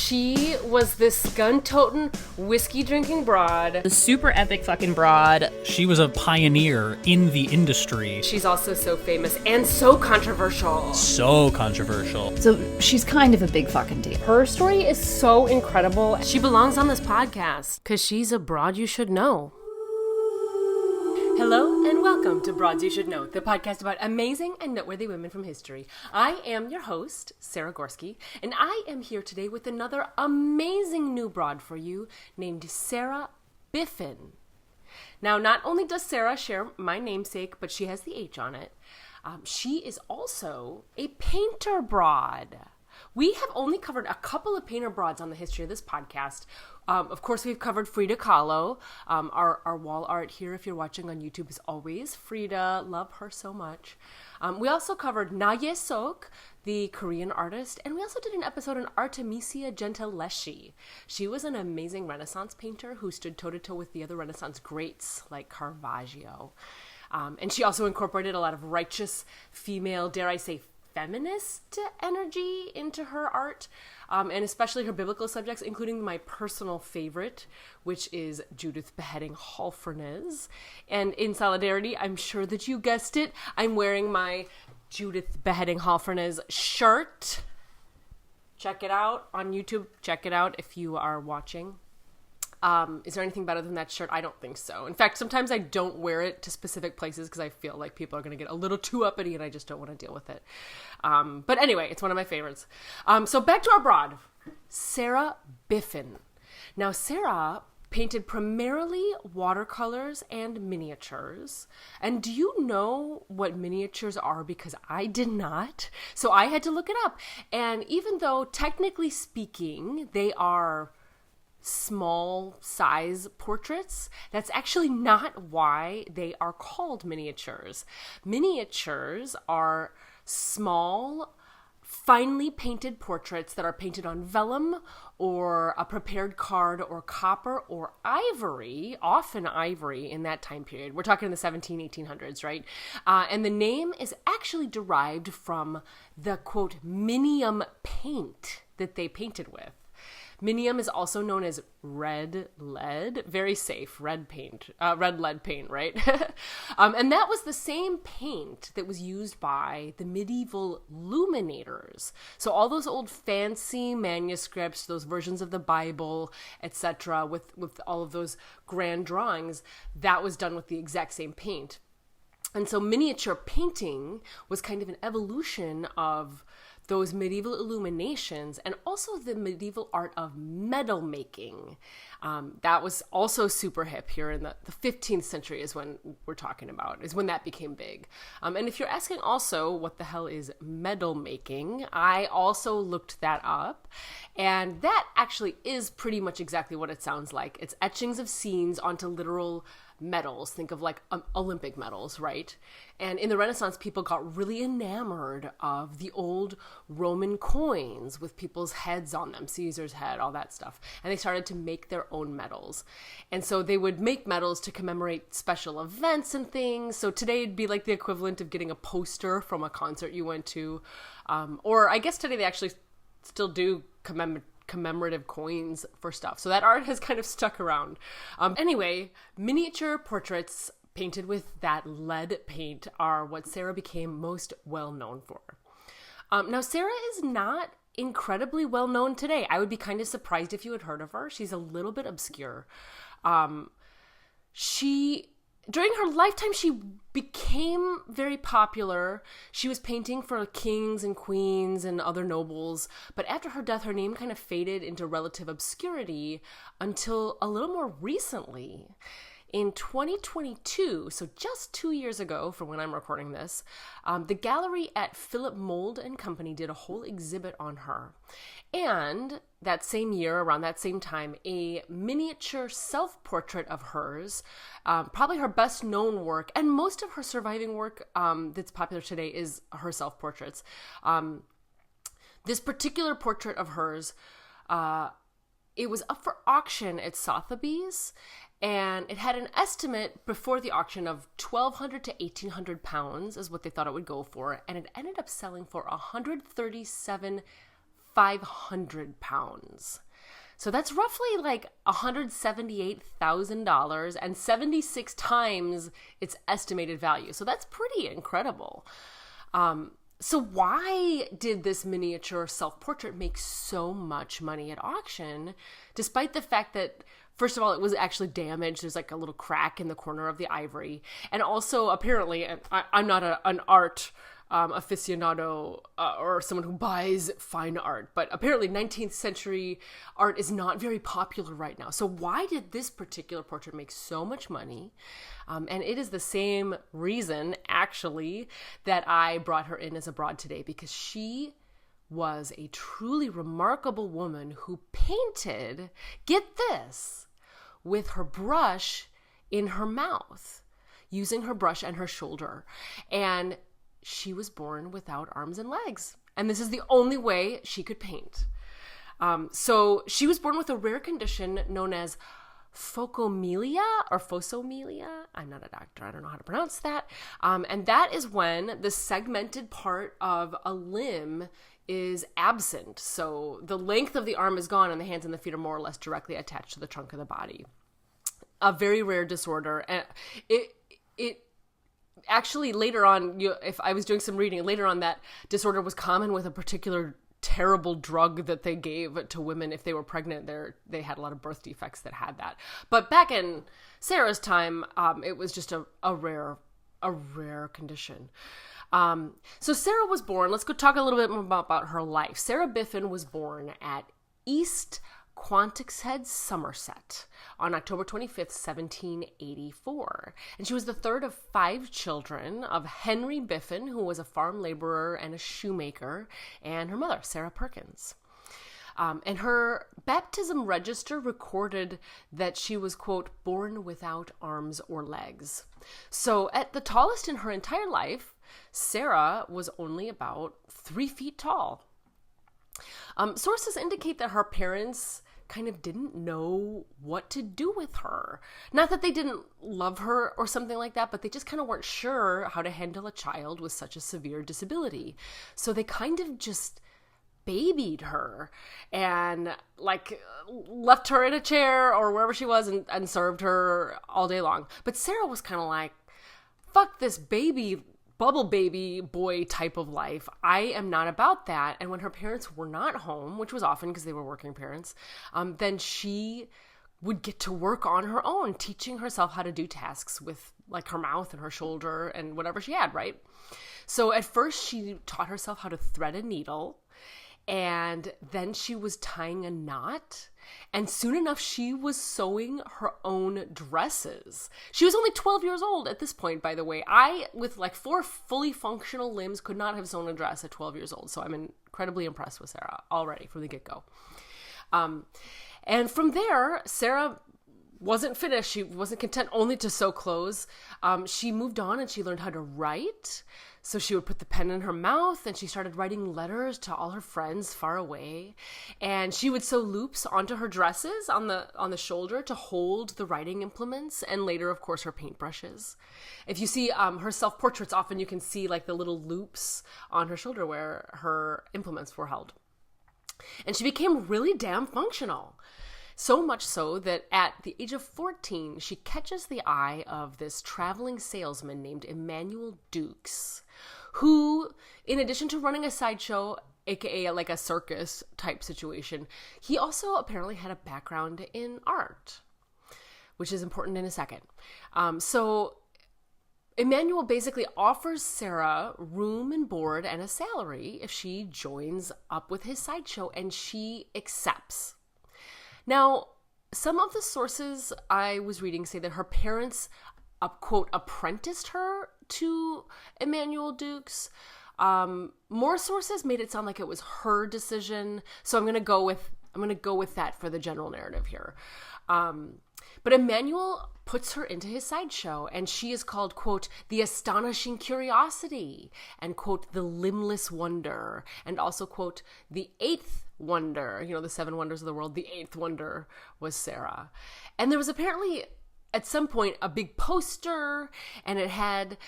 She was this gun-toting, whiskey-drinking broad. The super epic fucking broad. She was a pioneer in the industry. She's also so famous and so controversial. So controversial. So she's kind of a big fucking deal. Her story is so incredible. She belongs on this podcast because she's a broad you should know. Hello and welcome to Broads You Should Know, the podcast about amazing and noteworthy women from history. I am your host, Sarah Gorski, and I am here today with another amazing new broad for you named Sarah Biffin. Now, not only does Sarah share my namesake, but she has the H on it. She is also a painter broad. We have only covered a couple of painter broads on the history of this podcast. Of course, we've covered Frida Kahlo. Our wall art here, if you're watching on YouTube, is always Frida. Love her so much. We also covered Naye Sok, the Korean artist, and we also did an episode on Artemisia Gentileschi. She was an amazing Renaissance painter who stood toe-to-toe with the other Renaissance greats like Caravaggio. And she also incorporated a lot of righteous female, dare I say, feminist energy into her art, and especially her biblical subjects, including my personal favorite, which is Judith beheading Holofernes. And in solidarity, I'm sure that you guessed it, I'm wearing my Judith beheading Holofernes shirt. Check it out on YouTube. Check it out if you are watching. Is there anything better than that shirt? I don't think so. In fact, sometimes I don't wear it to specific places because I feel like people are going to get a little too uppity and I just don't want to deal with it. But anyway, it's one of my favorites. So back to our broad, Sarah Biffin. Now, Sarah painted primarily watercolors and miniatures. And do you know what miniatures are? Because I did not. So I had to look it up. And even though technically speaking, they are small size portraits, that's actually not why they are called miniatures. Miniatures are small, finely painted portraits that are painted on vellum or a prepared card or copper or ivory, often ivory in that time period. We're talking in the 1800s, right? And the name is actually derived from the, quote, minium paint that they painted with. Minium is also known as red lead. Very safe, red lead paint, right? And that was the same paint that was used by the medieval illuminators. So all those old fancy manuscripts, those versions of the Bible, etc., with all of those grand drawings, that was done with the exact same paint. And so miniature painting was kind of an evolution of those medieval illuminations and also the medieval art of medal making. That was also super hip here in the 15th century is when we're talking about, is when that became big. And if you're asking also what the hell is medal making, I also looked that up. And that actually is pretty much exactly what it sounds like. It's etchings of scenes onto literal medals. Think of like Olympic medals, right? And in the Renaissance, people got really enamored of the old Roman coins with people's heads on them, Caesar's head, all that stuff. And they started to make their own medals. And so they would make medals to commemorate special events and things. So today it'd be like the equivalent of getting a poster from a concert you went to. Or I guess today they actually still do commemorative coins for stuff. So that art has kind of stuck around. Anyway, miniature portraits painted with that lead paint are what Sarah became most well known for. Now, Sarah is not incredibly well known today. I would be kind of surprised if you had heard of her. She's a little bit obscure. During her lifetime, she became very popular. She was painting for kings and queens and other nobles. But after her death, her name kind of faded into relative obscurity until a little more recently. In 2022, so just 2 years ago from when I'm recording this, the gallery at Philip Mould and Company did a whole exhibit on her. And that same year, around that same time, a miniature self-portrait of hers, probably her best known work, and most of her surviving work that's popular today is her self-portraits. This particular portrait of hers, it was up for auction at Sotheby's, and it had an estimate before the auction of 1,200 to 1,800 pounds is what they thought it would go for, and it ended up selling for 137 500 pounds. So that's roughly like $178,000 and 76 times its estimated value. So that's pretty incredible. So why did this miniature self-portrait make so much money at auction, despite the fact that, first of all, it was actually damaged? There's like a little crack in the corner of the ivory. And also, apparently, and I'm not an art aficionado or someone who buys fine art, but apparently 19th century art is not very popular right now. So why did this particular portrait make so much money? And it is the same reason, actually, that I brought her in as a broad today, because she was a truly remarkable woman who painted, get this, with her brush in her mouth, using her brush and her shoulder. And she was born without arms and legs. And this is the only way she could paint. So she was born with a rare condition known as phocomelia or phosomelia. I'm not a doctor. I don't know how to pronounce that. And that is when the segmented part of a limb is absent. So the length of the arm is gone and the hands and the feet are more or less directly attached to the trunk of the body. A very rare disorder. And it actually, later on, if I was doing some reading, later on that disorder was common with a particular terrible drug that they gave to women if they were pregnant. They had a lot of birth defects that had that. But back in Sarah's time, it was just a rare condition. So Sarah was born. Let's go talk a little bit more about her life. Sarah Biffin was born at East Quantockhead, Somerset, on October 25th, 1784. And she was the third of 5 children of Henry Biffin, who was a farm laborer and a shoemaker, and her mother, Sarah Perkins. And her baptism register recorded that she was, quote, born without arms or legs. So at the tallest in her entire life, Sarah was only about 3 feet tall. Sources indicate that her parents kind of didn't know what to do with her. Not that they didn't love her or something like that, but they just kind of weren't sure how to handle a child with such a severe disability. So they kind of just babied her and like left her in a chair or wherever she was and served her all day long. But Sarah was kind of like, fuck this bubble baby boy type of life. I am not about that. And when her parents were not home, which was often because they were working parents, then she would get to work on her own, teaching herself how to do tasks with like her mouth and her shoulder and whatever she had, right? So at first she taught herself how to thread a needle, and then she was tying a knot. And soon enough, she was sewing her own dresses. She was only 12 years old at this point, by the way. I, with like 4 fully functional limbs, could not have sewn a dress at 12 years old. So I'm incredibly impressed with Sarah already from the get-go. And from there, Sarah wasn't finished. She wasn't content only to sew clothes. She moved on and she learned how to write. So she would put the pen in her mouth and she started writing letters to all her friends far away. And she would sew loops onto her dresses on the shoulder to hold the writing implements, and later, of course, her paintbrushes. If you see her self-portraits, often you can see like the little loops on her shoulder where her implements were held. And she became really damn functional. So much so that at the age of 14, she catches the eye of this traveling salesman named Emmanuel Dukes, who, in addition to running a sideshow, aka like a circus type situation, he also apparently had a background in art, which is important in a second. So Emmanuel basically offers Sarah room and board and a salary if she joins up with his sideshow, and she accepts. Now, some of the sources I was reading say that her parents, quote, apprenticed her to Emmanuel Dukes. More sources made it sound like it was her decision. So I'm going to go with that for the general narrative here. But Emmanuel puts her into his sideshow, and she is called, quote, the astonishing curiosity, and, quote, the limbless wonder, and also, quote, the 8th wonder. You know, the 7 wonders of the world. The 8th wonder was Sarah. And there was apparently at some point a big poster, and it had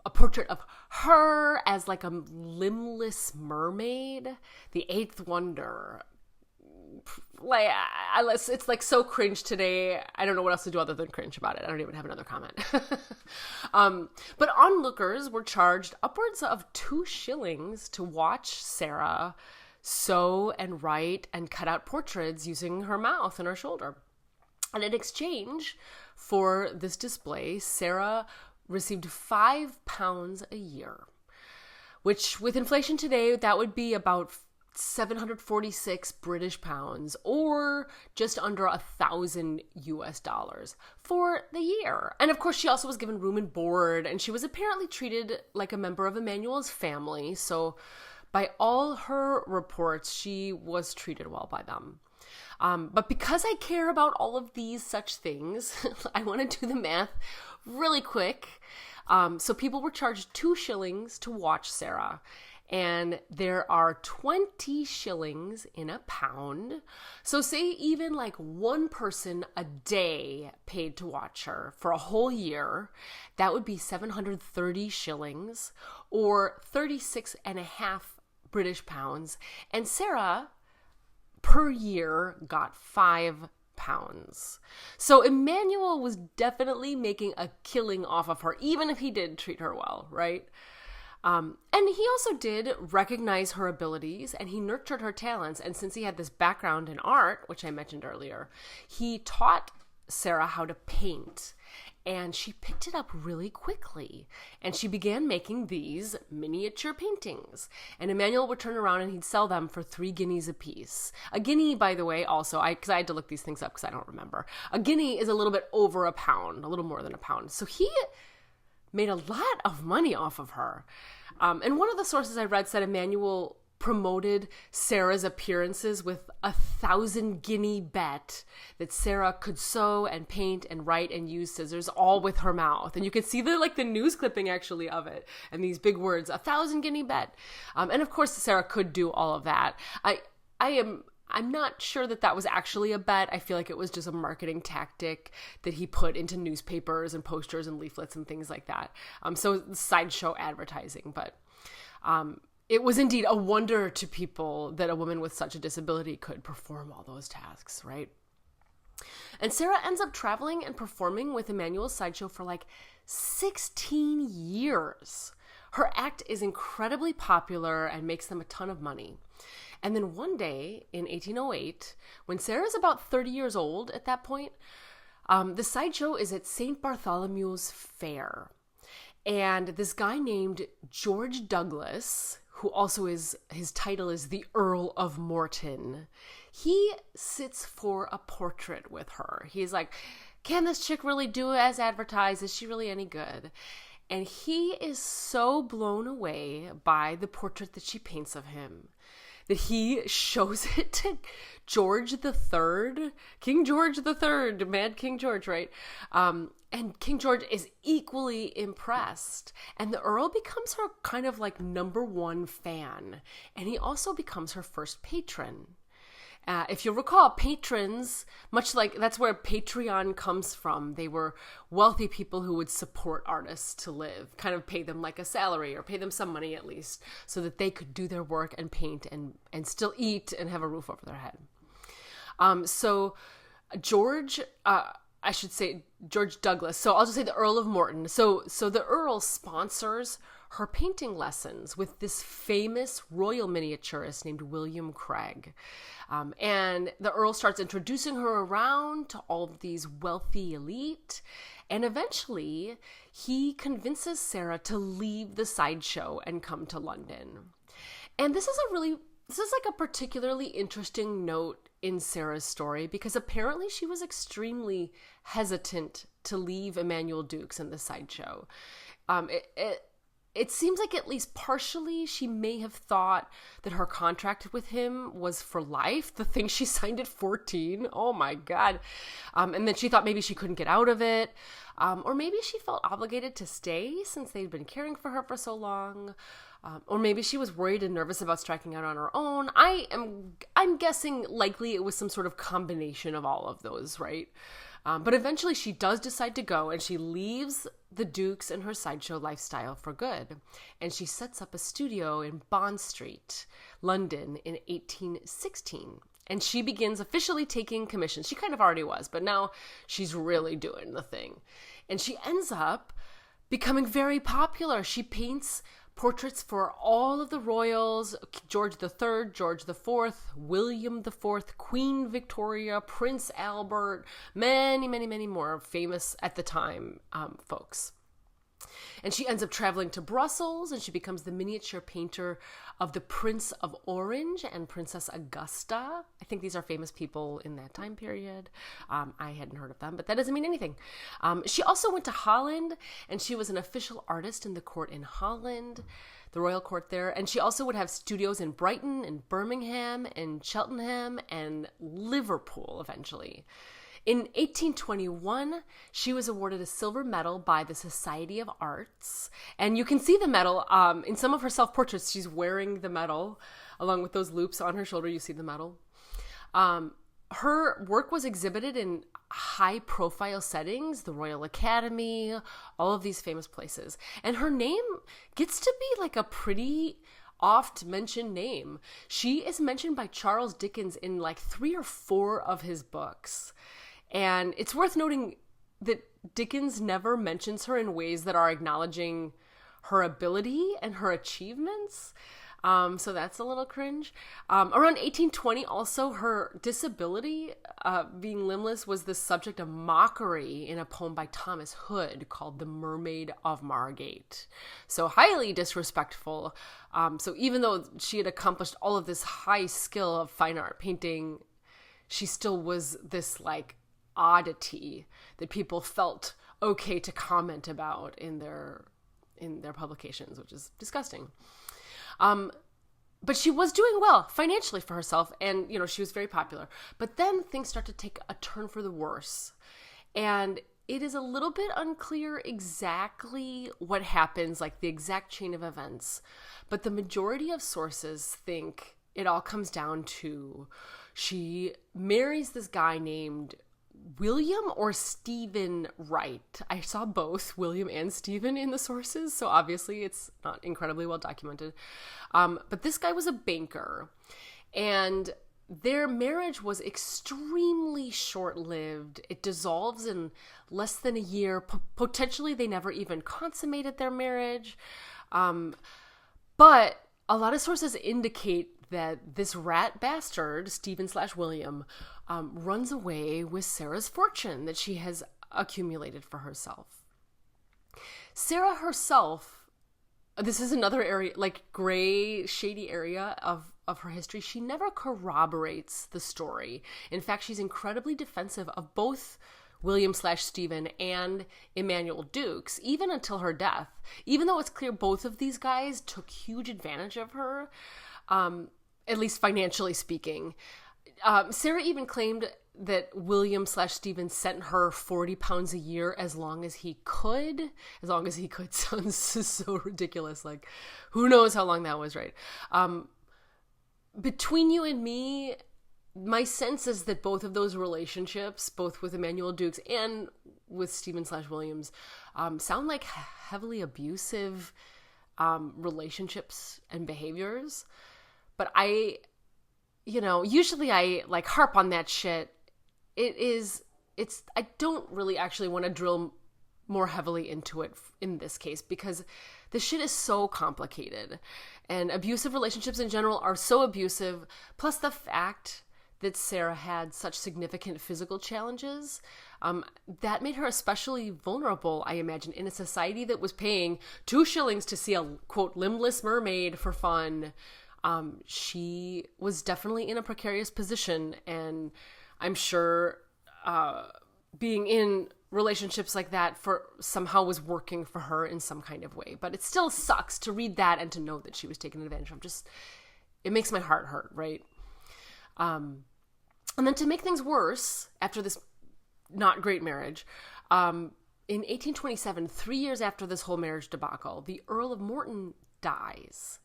a portrait of her as like a limbless mermaid, the eighth wonder. Like, it's like so cringe today. I don't know what else to do other than cringe about it. I don't even have another comment. But onlookers were charged upwards of 2 shillings to watch Sarah sew and write and cut out portraits using her mouth and her shoulder. And in exchange for this display, Sarah received £5 a year, which with inflation today, that would be about 746 British pounds, or just under $1,000 for the year. And of course, she also was given room and board, and she was apparently treated like a member of Emmanuel's family. So by all her reports, she was treated well by them. But because I care about all of these such things, I want to do the math really quick. So people were charged 2 shillings to watch Sarah. And there are 20 shillings in a pound. So say even like one person a day paid to watch her for a whole year, that would be 730 shillings or 36 and a half British pounds. And Sarah per year got £5. So Emmanuel was definitely making a killing off of her, even if he did treat her well, right? And he also did recognize her abilities, and he nurtured her talents. And since he had this background in art, which I mentioned earlier, he taught Sarah how to paint, and she picked it up really quickly. And she began making these miniature paintings. And Emmanuel would turn around and he'd sell them for 3 guineas a piece. A guinea, by the way, also, because I had to look these things up because I don't remember. A guinea is a little bit over a pound, a little more than a pound. So he made a lot of money off of her. And one of the sources I read said Emmanuel promoted Sarah's appearances with 1,000 guinea bet that Sarah could sew and paint and write and use scissors all with her mouth. And you could see the news clipping actually of it, and these big words, 1,000 guinea bet. And of course Sarah could do all of that. I'm not sure that was actually a bet. I feel like it was just a marketing tactic that he put into newspapers and posters and leaflets and things like that. So sideshow advertising. But it was indeed a wonder to people that a woman with such a disability could perform all those tasks, right? And Sarah ends up traveling and performing with Emmanuel's sideshow for like 16 years. Her act is incredibly popular and makes them a ton of money. And then one day in 1808, when Sarah's about 30 years old at that point, the sideshow is at St. Bartholomew's Fair. And this guy named George Douglas, who also his title is the Earl of Morton, he sits for a portrait with her. He's like, can this chick really do as advertised? Is she really any good? And he is so blown away by the portrait that she paints of him that he shows it to George III, King George III, Mad King George, right? And King George is equally impressed. And the Earl becomes her kind of like number 1 fan. And he also becomes her first patron. If you'll recall, patrons, much like that's where Patreon comes from. They were wealthy people who would support artists to live, kind of pay them like a salary or pay them some money at least so that they could do their work and paint and still eat and have a roof over their head. So George, I should say George Douglas. So I'll just say the Earl of Morton. So the Earl sponsors her painting lessons with this famous royal miniaturist named William Craig. And the Earl starts introducing her around to all of these wealthy elite. And eventually he convinces Sarah to leave the sideshow and come to London. And this is like a particularly interesting note in Sarah's story because apparently she was extremely hesitant to leave Emmanuel Dukes in the sideshow. It seems like at least partially she may have thought that her contract with him was for life, the thing she signed at 14. Oh my God. And then she thought maybe she couldn't get out of it. Or maybe she felt obligated to stay since they'd been caring for her for so long. Or maybe she was worried and nervous about striking out on her own. I'm guessing likely it was some sort of combination of all of those, right? But eventually she does decide to go, and she leaves the Dukes and her sideshow lifestyle for good. And she sets up a studio in Bond Street, London, in 1816. And she begins officially taking commissions. She kind of already was, but now she's really doing the thing. And she ends up becoming very popular. She paints portraits for all of the royals: George III, George IV, William IV, Queen Victoria, Prince Albert, many, many, many more famous at the time folks. And she ends up traveling to Brussels, and she becomes the miniature painter of the Prince of Orange and Princess Augusta. I think these are famous people in that time period. I hadn't heard of them, but that doesn't mean anything. She also went to Holland, and she was an official artist in the court in Holland, the royal court there. And she also would have studios in Brighton and Birmingham and Cheltenham and Liverpool eventually. In 1821, she was awarded a silver medal by the Society of Arts. And you can see the medal in some of her self-portraits. She's wearing the medal along with those loops on her shoulder. You see the medal. Her work was exhibited in high-profile settings, the Royal Academy, all of these famous places. And her name gets to be like a pretty oft-mentioned name. She is mentioned by Charles Dickens in like 3 or 4 of his books. And it's worth noting that Dickens never mentions her in ways that are acknowledging her ability and her achievements. So that's a little cringe. Around 1820, also, her disability, being limbless, was the subject of mockery in a poem by Thomas Hood called The Mermaid of Margate. So highly disrespectful. So even though she had accomplished all of this high skill of fine art painting, she still was this like oddity that people felt okay to comment about in their publications, which is disgusting. But she was doing well financially for herself, and, she was very popular. But then things start to take a turn for the worse. And it is a little bit unclear exactly what happens, like the exact chain of events. But the majority of sources think it all comes down to she marries this guy named William or Stephen Wright. I saw both William and Stephen in the sources, so obviously it's not incredibly well documented. But this guy was a banker, and their marriage was extremely short-lived. It dissolves in less than a year. Potentially they never even consummated their marriage. But a lot of sources indicate that this rat bastard, Stephen/William, runs away with Sarah's fortune that she has accumulated for herself. Sarah herself, this is another area, like gray, shady area of her history. She never corroborates the story. In fact, she's incredibly defensive of both William/Stephen and Emmanuel Dukes, even until her death. Even though it's clear both of these guys took huge advantage of her, at least financially speaking. Sarah even claimed that William/Stephen sent her 40 pounds a year as long as he could. As long as he could sounds so ridiculous. Like, who knows how long that was, right? Between you and me, my sense is that both of those relationships, both with Emmanuel Dukes and with Stephen/Williams, sound like heavily abusive relationships and behaviors. But usually I like harp on that shit. I don't really actually want to drill more heavily into it in this case, because the shit is so complicated, and abusive relationships in general are so abusive. Plus the fact that Sarah had such significant physical challenges, that made her especially vulnerable, I imagine, in a society that was paying 2 shillings to see a, quote, limbless mermaid for fun. She was definitely in a precarious position, and I'm sure being in relationships like that somehow was working for her in some kind of way. But it still sucks to read that and to know that she was taken advantage of. It makes my heart hurt, right? And then to make things worse, after this not great marriage, in 1827, 3 years after this whole marriage debacle, the Earl of Morton dies.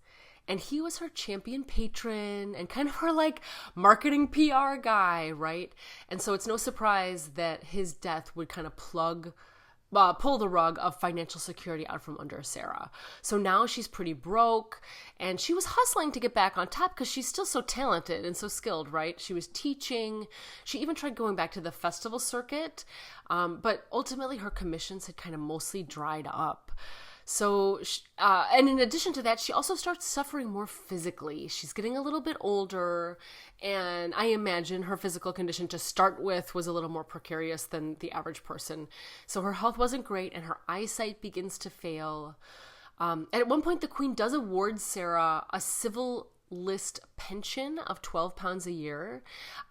And he was her champion patron and kind of her like marketing PR guy, right? And so it's no surprise that his death would kind of pull the rug of financial security out from under Sarah. So now she's pretty broke, and she was hustling to get back on top because she's still so talented and so skilled, right? She was teaching. She even tried going back to the festival circuit, but ultimately her commissions had kind of mostly dried up. So, and in addition to that, she also starts suffering more physically. She's getting a little bit older, and I imagine her physical condition to start with was a little more precarious than the average person. So her health wasn't great, and her eyesight begins to fail. And at one point, the Queen does award Sarah a civil list pension of £12 a year.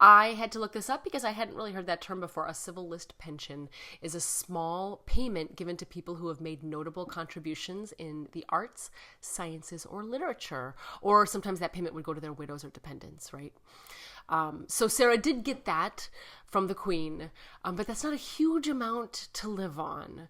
I had to look this up because I hadn't really heard that term before. A civil list pension is a small payment given to people who have made notable contributions in the arts, sciences, or literature. Or sometimes that payment would go to their widows or dependents, right? So Sarah did get that from the Queen, but that's not a huge amount to live on.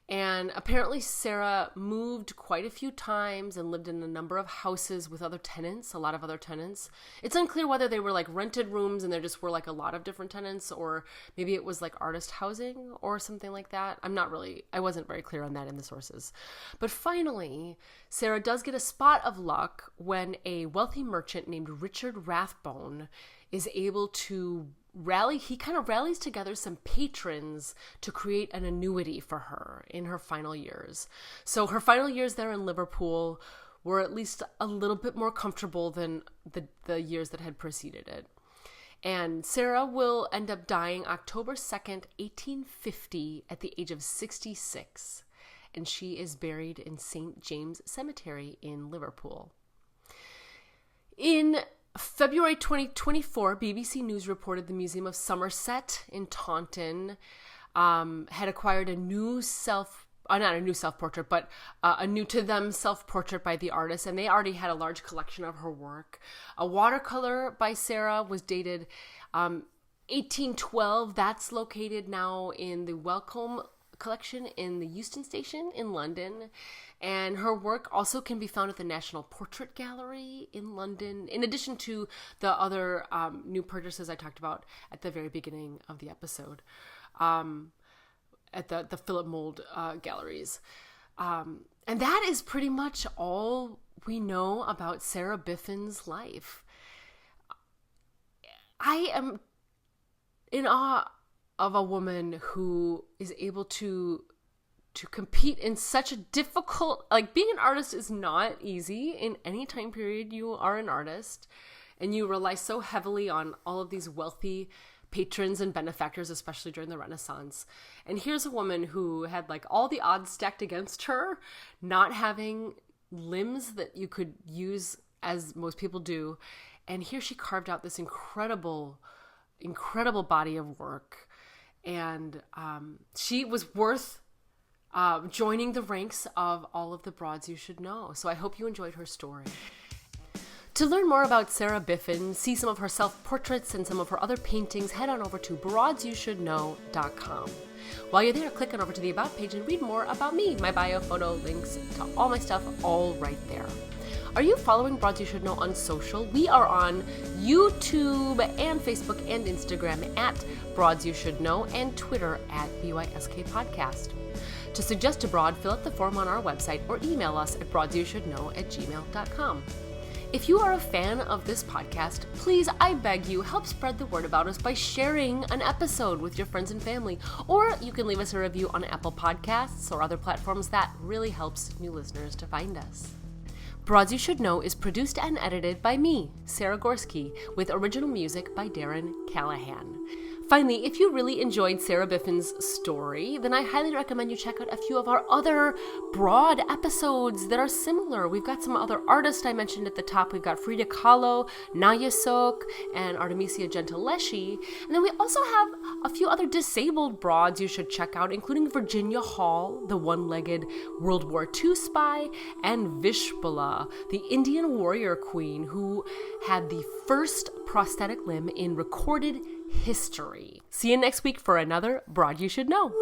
And apparently Sarah moved quite a few times and lived in a number of houses with other tenants, a lot of other tenants. It's unclear whether they were like rented rooms and there just were like a lot of different tenants, or maybe it was like artist housing or something like that. I wasn't very clear on that in the sources. But finally, Sarah does get a spot of luck when a wealthy merchant named Richard Rathbone is able to rallies together some patrons to create an annuity for her in her final years. So her final years there in Liverpool were at least a little bit more comfortable than the years that had preceded it. And Sarah will end up dying October 2nd, 1850 at the age of 66. And she is buried in St. James Cemetery in Liverpool. In February 2024, BBC News reported the Museum of Somerset in Taunton had acquired a new self-portrait by the artist, and they already had a large collection of her work. A watercolor by Sarah was dated 1812. That's located now in the Wellcombe collection in the Euston Station in London, and her work also can be found at the National Portrait Gallery in London, in addition to the other new purchases I talked about at the very beginning of the episode, at the Philip Mould galleries. And that is pretty much all we know about Sarah Biffin's life. I am in awe of a woman who is able to compete in such a difficult, like, being an artist is not easy in any time period you are an artist, and you rely so heavily on all of these wealthy patrons and benefactors, especially during the Renaissance. And here's a woman who had like all the odds stacked against her, not having limbs that you could use as most people do, and here she carved out this incredible body of work. And she was worth joining the ranks of all of the broads you should know. So I hope you enjoyed her story. To learn more about Sarah Biffin, see some of her self-portraits and some of her other paintings, head on over to broadsyoushouldknow.com. While you're there, click on over to the About page and read more about me. My bio, photo, links to all my stuff, all right there. Are you following Broads You Should Know on social? We are on YouTube and Facebook and Instagram at Broads You Should Know, and Twitter at BYSK Podcast. To suggest a broad, fill out the form on our website or email us at broadsyoushouldknow@gmail.com. If you are a fan of this podcast, please, I beg you, help spread the word about us by sharing an episode with your friends and family. Or you can leave us a review on Apple Podcasts or other platforms. That really helps new listeners to find us. Broads You Should Know is produced and edited by me, Sarah Gorski, with original music by Darren Callahan. Finally, if you really enjoyed Sarah Biffin's story, then I highly recommend you check out a few of our other broad episodes that are similar. We've got some other artists I mentioned at the top. We've got Frida Kahlo, Naya Sok, and Artemisia Gentileschi. And then we also have a few other disabled broads you should check out, including Virginia Hall, the one-legged World War II spy, and Vishpala, the Indian warrior queen who had the first prosthetic limb in recorded history. See you next week for another Broad You Should Know.